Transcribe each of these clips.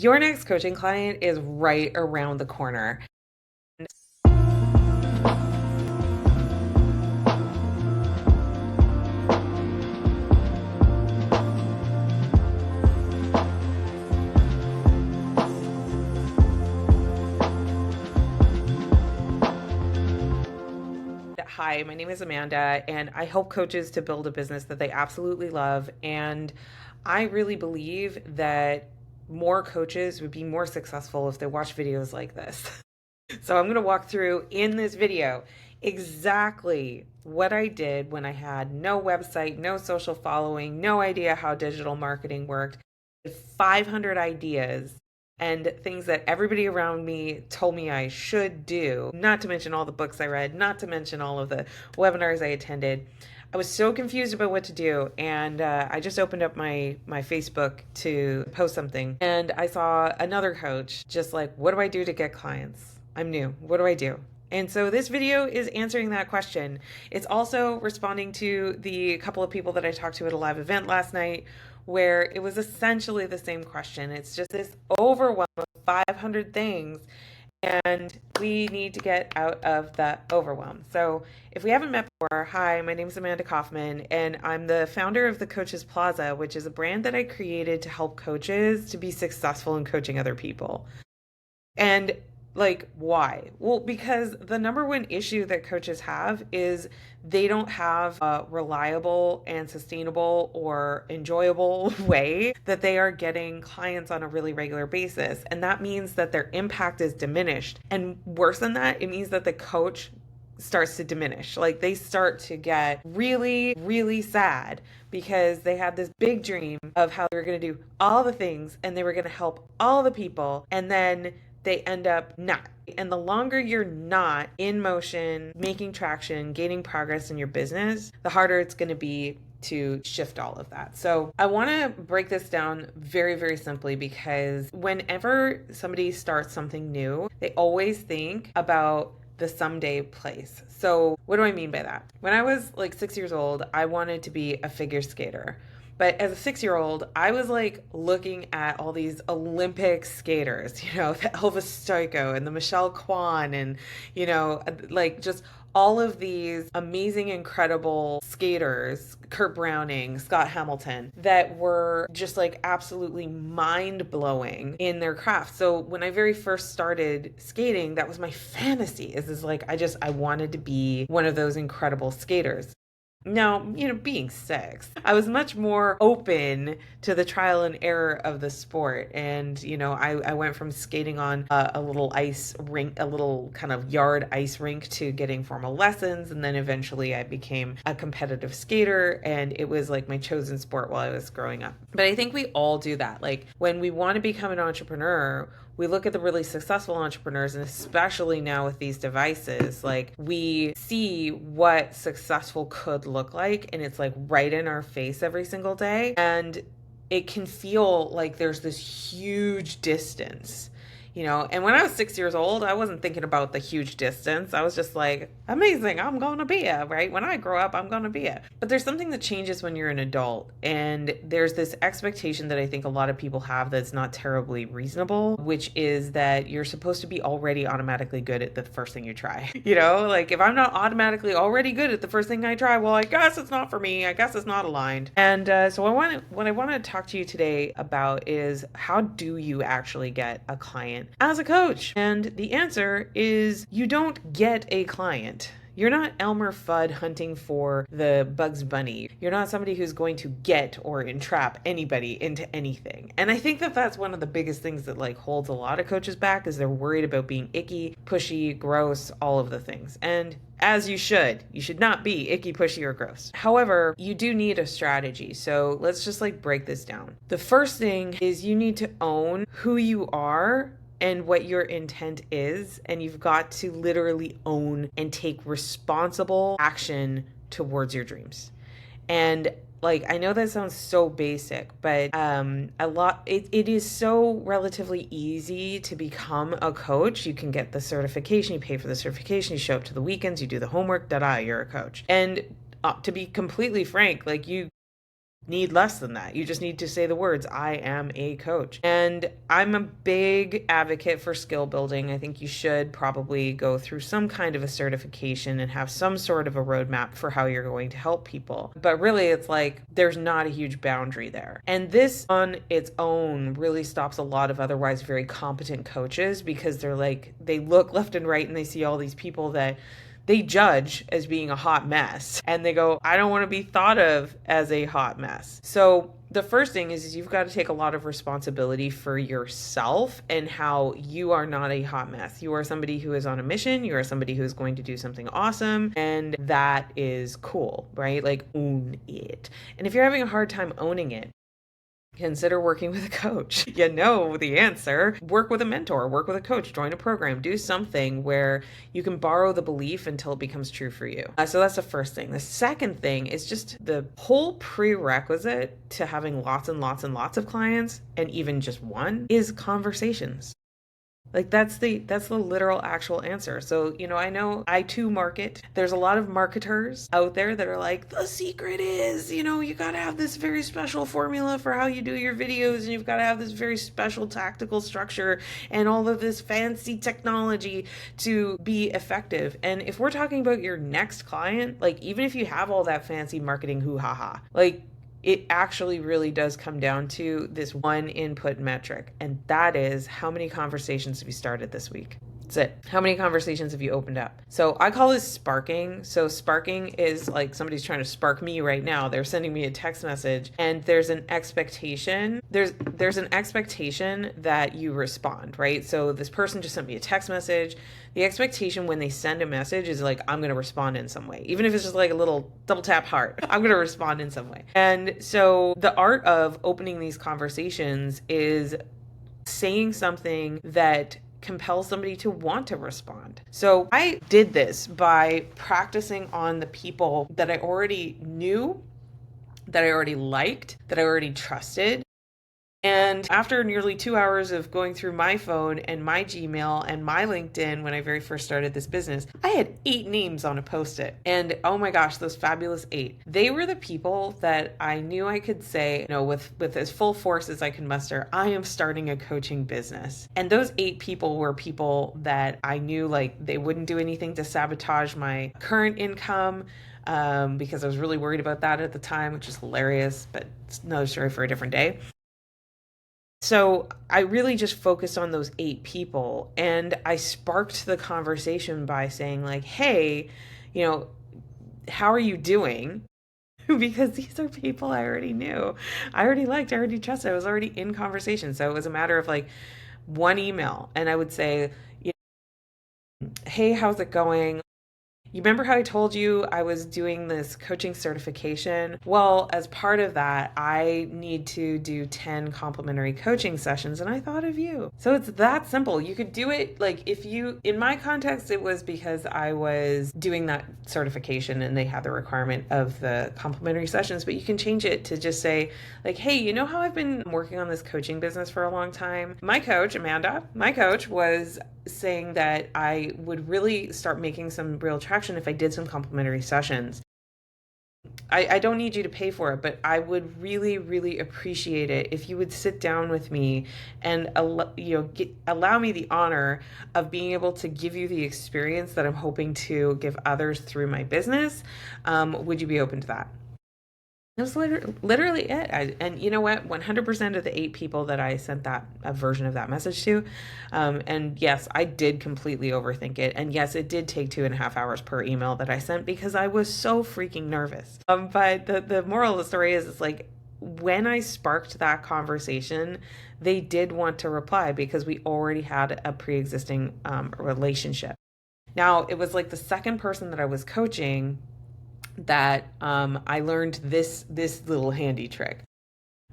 Your next coaching client is right around the corner. Hi, my name is Amanda, and I help coaches to build a business that they absolutely love. And I really believe that more coaches would be more successful if they watch videos like this. So I'm going to walk through in this video exactly what I did when I had no website, no social following, no idea how digital marketing worked, 500 ideas and things that everybody around me told me I should do, not to mention all the books I read, not to mention all of the webinars I attended. I was so confused about what to do, and I just opened up my Facebook to post something, and I saw another coach just like, what do I do to get clients? I'm new. What do I do? And so this video is answering that question. It's also responding to the couple of people that I talked to at a live event last night where it was essentially the same question. It's just this overwhelm of 500 things, and we need to get out of the overwhelm. So if we haven't met before, hi, my name is Amanda Kaufman, and I'm the founder of the Coaches Plaza, which is a brand that I created to help coaches to be successful in coaching other people. And like, why? Well, because the number one issue that coaches have is they don't have a reliable and sustainable or enjoyable way that they are getting clients on a really regular basis. And that means that their impact is diminished. And worse than that, it means that the coach starts to diminish. Like they start to get really, really sad because they had this big dream of how they were going to do all the things and they were going to help all the people. And then they end up not. And the longer you're not in motion, making traction, gaining progress in your business, the harder it's going to be to shift all of that. So I want to break this down very, very simply because whenever somebody starts something new, they always think about the someday place. So what do I mean by that? When I was like 6 years old, I wanted to be a figure skater. But as a 6 year old, I was like looking at all these Olympic skaters, the Elvis Stoiko and the Michelle Kwan and, like just all of these amazing, incredible skaters, Kurt Browning, Scott Hamilton, that were just like absolutely mind blowing in their craft. So when I very first started skating, that was my fantasy is like, I wanted to be one of those incredible skaters. Now, being six, I was much more open to the trial and error of the sport. And, I went from skating on a little ice rink, a little kind of yard ice rink, to getting formal lessons. And then eventually I became a competitive skater. And it was like my chosen sport while I was growing up. But I think we all do that. Like when we want to become an entrepreneur, we look at the really successful entrepreneurs, and especially now with these devices, like we see what successful could look like, and it's like right in our face every single day. And it can feel like there's this huge distance. And when I was 6 years old, I wasn't thinking about the huge distance. I was just like, amazing, I'm going to be it, right? When I grow up, I'm going to be it. But there's something that changes when you're an adult. And there's this expectation that I think a lot of people have that's not terribly reasonable, which is that you're supposed to be already automatically good at the first thing you try. Like if I'm not automatically already good at the first thing I try, well, I guess it's not for me. I guess it's not aligned. And so what I want to talk to you today about is how do you actually get a client as a coach? And the answer is you don't get a client. You're not Elmer Fudd hunting for the Bugs Bunny. You're not somebody who's going to get or entrap anybody into anything. And I think that that's one of the biggest things that like holds a lot of coaches back is they're worried about being icky, pushy, gross, all of the things. And as you should not be icky, pushy, or gross. However, you do need a strategy. So let's just like break this down. The first thing is you need to own who you are and what your intent is, and you've got to literally own and take responsible action towards your dreams. And like I know that sounds so basic, but it is so relatively easy to become a coach. You can get the certification, you pay for the certification, you show up to the weekends, you do the homework, you're a coach. And to be completely frank, like need less than that. You just need to say the words, I am a coach. And I'm a big advocate for skill building. I think you should probably go through some kind of a certification and have some sort of a roadmap for how you're going to help people. But really, it's like there's not a huge boundary there. And this on its own really stops a lot of otherwise very competent coaches, because they're like, they look left and right and they see all these people that they judge as being a hot mess. And they go, I don't want to be thought of as a hot mess. So the first thing is you've got to take a lot of responsibility for yourself and how you are not a hot mess. You are somebody who is on a mission. You are somebody who is going to do something awesome. And that is cool, right? Like, own it. And if you're having a hard time owning it, consider working with a coach. You know the answer. Work with a mentor, work with a coach, join a program, do something where you can borrow the belief until it becomes true for you. So that's the first thing. The second thing is just the whole prerequisite to having lots and lots and lots of clients, and even just one, is conversations. Like that's the literal actual answer. So, I know I too market. There's a lot of marketers out there that are like, the secret is, you got to have this very special formula for how you do your videos, and you've got to have this very special tactical structure and all of this fancy technology to be effective. And if we're talking about your next client, like even if you have all that fancy marketing hoo-ha-ha, like it actually really does come down to this one input metric, and that is how many conversations have you started this week? That's it. How many conversations have you opened up? So I call this sparking. So sparking is like somebody's trying to spark me right now. They're sending me a text message, and there's an expectation. There's an expectation that you respond, right? So this person just sent me a text message. The expectation when they send a message is like, I'm going to respond in some way. Even if it's just like a little double tap heart, I'm going to respond in some way. And so the art of opening these conversations is saying something that compels somebody to want to respond. So I did this by practicing on the people that I already knew, that I already liked, that I already trusted. And after nearly 2 hours of going through my phone and my Gmail and my LinkedIn when I very first started this business, I had 8 names on a Post-it. And oh my gosh, those fabulous 8. They were the people that I knew I could say, with as full force as I could muster, I am starting a coaching business. And those 8 people were people that I knew like they wouldn't do anything to sabotage my current income. Because I was really worried about that at the time, which is hilarious, but it's another story for a different day. So I really just focused on those 8 people, and I sparked the conversation by saying like, hey, how are you doing? Because these are people I already knew. I already liked, I already trusted. I was already in conversation. So it was a matter of like one email, and I would say, hey, how's it going? You remember how I told you I was doing this coaching certification? Well, as part of that, I need to do 10 complimentary coaching sessions, and I thought of you. So it's that simple. You could do it like in my context, it was because I was doing that certification and they had the requirement of the complimentary sessions, but you can change it to just say like, hey, you know how I've been working on this coaching business for a long time? My coach, Amanda, was saying that I would really start making some real traction if I did some complimentary sessions. I don't need you to pay for it, but I would really, really appreciate it if you would sit down with me and allow me the honor of being able to give you the experience that I'm hoping to give others through my business. Would you be open to that? That was literally it. And you know what? 100% of the 8 people that I sent a version of that message to, and yes, I did completely overthink it. And yes, it did take 2.5 hours per email that I sent because I was so freaking nervous. But the moral of the story is, it's like when I sparked that conversation, they did want to reply because we already had a pre-existing relationship. Now, it was like the second person that I was coaching that I learned this little handy trick.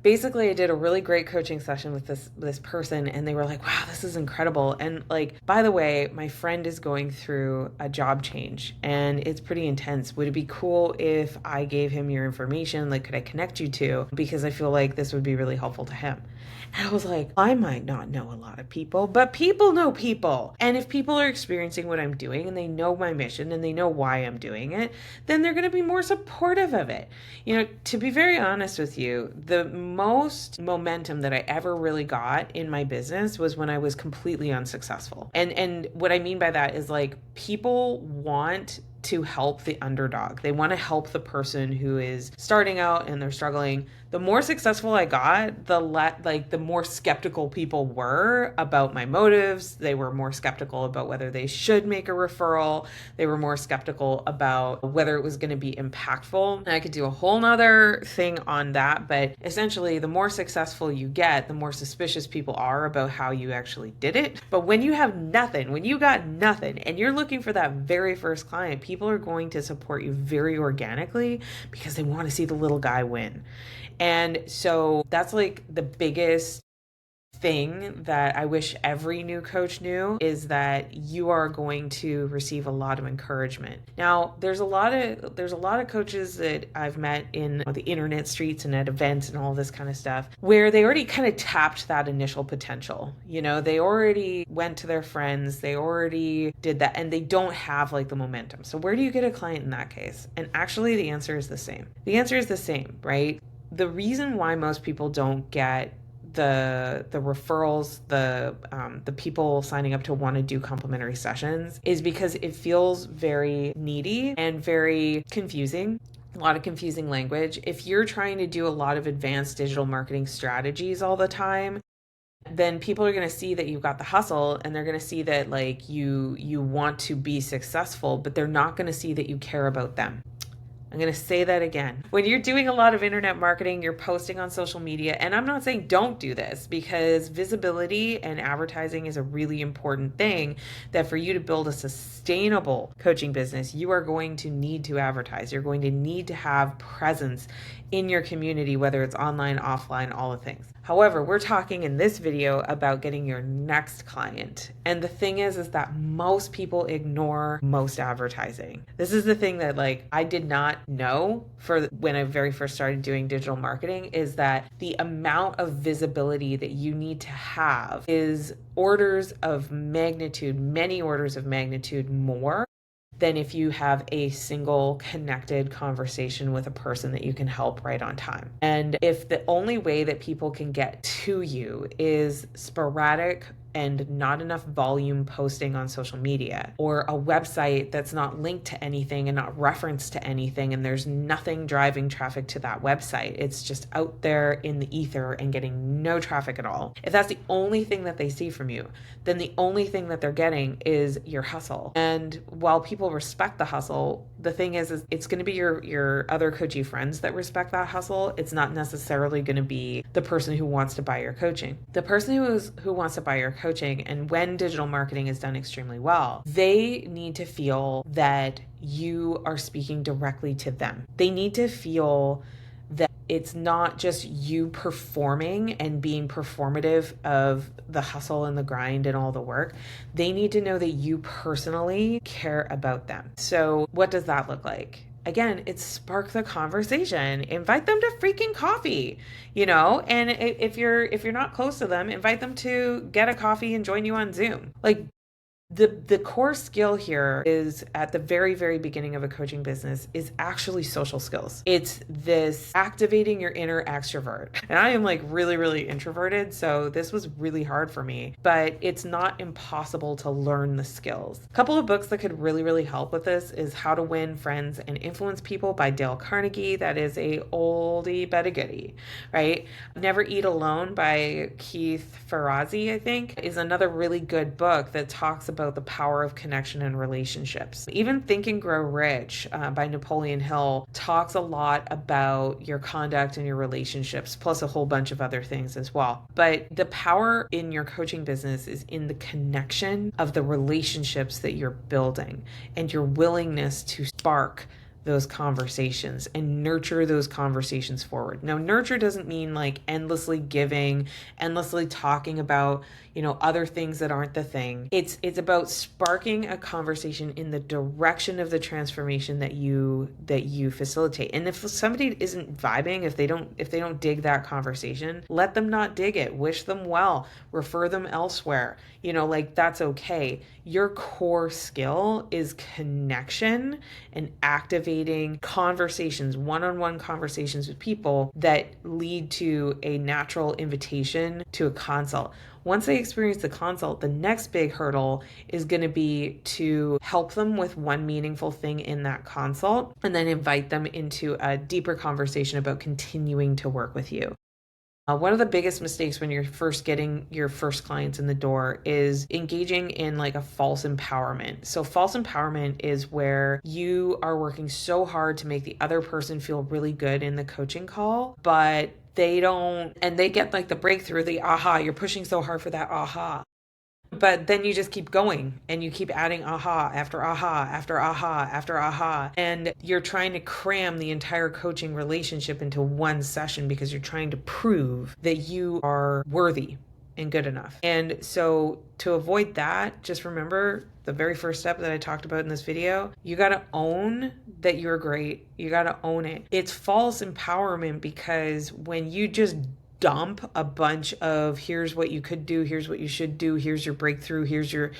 Basically, I did a really great coaching session with this person, and they were like, wow, this is incredible. And like, by the way, my friend is going through a job change and it's pretty intense. Would it be cool if I gave him your information? Like, could I connect you to? Because I feel like this would be really helpful to him. And I was like, I might not know a lot of people, but people know people. And if people are experiencing what I'm doing and they know my mission and they know why I'm doing it, then they're going to be more supportive of it. To be very honest with you, the most momentum that I ever really got in my business was when I was completely unsuccessful. And what I mean by that is, like, people want to help the underdog. They want to help the person who is starting out and they're struggling. The more successful I got, the more skeptical people were about my motives. They were more skeptical about whether they should make a referral. They were more skeptical about whether it was going to be impactful. And I could do a whole nother thing on that, but essentially, the more successful you get, the more suspicious people are about how you actually did it. But when you have nothing, when you got nothing, and you're looking for that very first client, people are going to support you very organically because they want to see the little guy win. And so that's like the biggest thing that I wish every new coach knew, is that you are going to receive a lot of encouragement. Now, there's a lot of coaches that I've met in the internet streets and at events and all this kind of stuff where they already kind of tapped that initial potential. They already went to their friends, they already did that, and they don't have like the momentum. So where do you get a client in that case? And actually the answer is the same. The answer is the same, right? The reason why most people don't get the referrals, the people signing up to want to do complimentary sessions, is because it feels very needy and very confusing. A lot of confusing language. If you're trying to do a lot of advanced digital marketing strategies all the time, then people are going to see that you've got the hustle, and they're going to see that like you want to be successful, but they're not going to see that you care about them. I'm going to say that again. When you're doing a lot of internet marketing, you're posting on social media, and I'm not saying don't do this, because visibility and advertising is a really important thing, that for you to build a sustainable coaching business, you are going to need to advertise. You're going to need to have presence in your community, whether it's online, offline, all the things. However, we're talking in this video about getting your next client. And the thing is that most people ignore most advertising. This is the thing that like I did not know for when I very first started doing digital marketing, is that the amount of visibility that you need to have is orders of magnitude, many orders of magnitude more than if you have a single connected conversation with a person that you can help right on time. And if the only way that people can get to you is sporadic and not enough volume posting on social media, or a website that's not linked to anything and not referenced to anything, and there's nothing driving traffic to that website, it's just out there in the ether and getting no traffic at all. If that's the only thing that they see from you, then the only thing that they're getting is your hustle. And while people respect the hustle, the thing is it's going to be your other coachy friends that respect that hustle. It's not necessarily going to be the person who wants to buy your coaching. The person who wants to buy your coaching, and when digital marketing is done extremely well, they need to feel that you are speaking directly to them. They need to feel that it's not just you performing and being performative of the hustle and the grind and all the work. They need to know that you personally care about them. So what does that look like? Again, it's spark the conversation. Invite them to freaking coffee, and if you're not close to them, invite them to get a coffee and join you on Zoom. Like, the core skill here is, at the very, very beginning of a coaching business, is actually social skills. It's this activating your inner extrovert. And I am like really, really introverted, so this was really hard for me, but it's not impossible to learn the skills. A couple of books that could really, really help with this is How to Win Friends and Influence People by Dale Carnegie. That is a oldie but a goodie, right? Never Eat Alone by Keith Ferrazzi, I think, is another really good book that talks about the power of connection and relationships. Even Think and Grow Rich by Napoleon Hill talks a lot about your conduct and your relationships, plus a whole bunch of other things as well. But the power in your coaching business is in the connection of the relationships that you're building and your willingness to spark those conversations and nurture those conversations forward. Now, nurture doesn't mean like endlessly giving, endlessly talking about, other things that aren't the thing. It's about sparking a conversation in the direction of the transformation that you facilitate. And if somebody isn't vibing, if they don't dig that conversation, let them not dig it. Wish them well. Refer them elsewhere. That's okay. Your core skill is connection and activating conversations, one-on-one conversations with people that lead to a natural invitation to a consult. Once they experience the consult, the next big hurdle is going to be to help them with one meaningful thing in that consult and then invite them into a deeper conversation about continuing to work with you. One of the biggest mistakes when you're first getting your first clients in the door is engaging in like a false empowerment. So false empowerment is where you are working so hard to make the other person feel really good in the coaching call, but they don't, and they get like the breakthrough, the aha, you're pushing so hard for that aha. But then you just keep going and you keep adding aha after aha after aha after aha. And you're trying to cram the entire coaching relationship into one session because you're trying to prove that you are worthy and good enough. And so to avoid that, just remember the very first step that I talked about in this video. You got to own that you're great. You got to own it. It's false empowerment because when you just dump a bunch of here's what you could do, here's what you should do, here's your breakthrough, here's your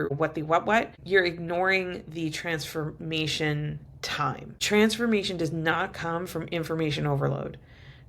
what, you're ignoring the transformation time. Transformation does not come from information overload.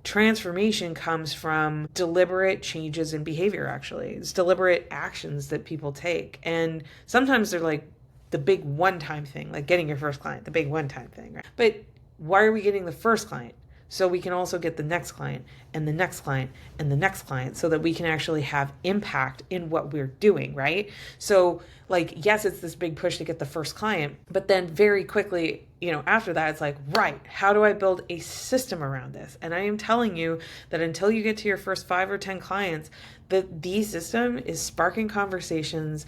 Transformation comes from deliberate changes in behavior, actually. It's deliberate actions that people take. And sometimes they're like the big one-time thing, like getting your first client, the big one-time thing, right? But why are we getting the first client? So we can also get the next client and the next client and the next client so that we can actually have impact in what we're doing, right? So yes, it's this big push to get the first client, but then very quickly, after that, it's like, right, how do I build a system around this? And I am telling you that until you get to your first 5 or 10 clients, the system is sparking conversations,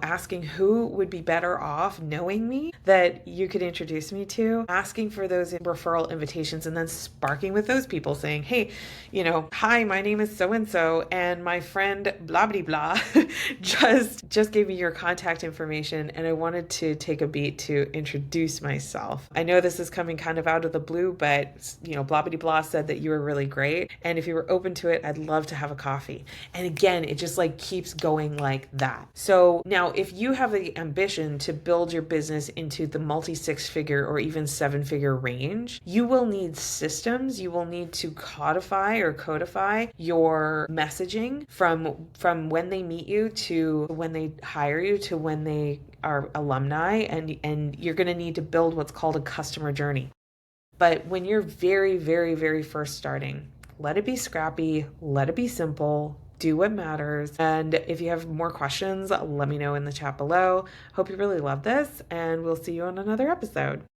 asking who would be better off knowing me that you could introduce me to, asking for those referral invitations, and then sparking with those people saying, hey, hi, my name is so-and-so, and my friend blah, blah, blah just gave me your contact information, and I wanted to take a beat to introduce myself. I know this is coming kind of out of the blue, but, blah, blah, blah said that you were really great, and if you were open to it, I'd love to have a coffee. And again, it just keeps going like that. So now if you have the ambition to build your business into the multi-6-figure or even 7-figure range, you will need systems. You will need to codify your messaging from when they meet you to when they hire you to when they are alumni, and you're going to need to build what's called a customer journey. But when you're very, very, very first starting, let it be scrappy, let it be simple, do what matters. And if you have more questions, let me know in the chat below. Hope you really love this, and we'll see you on another episode.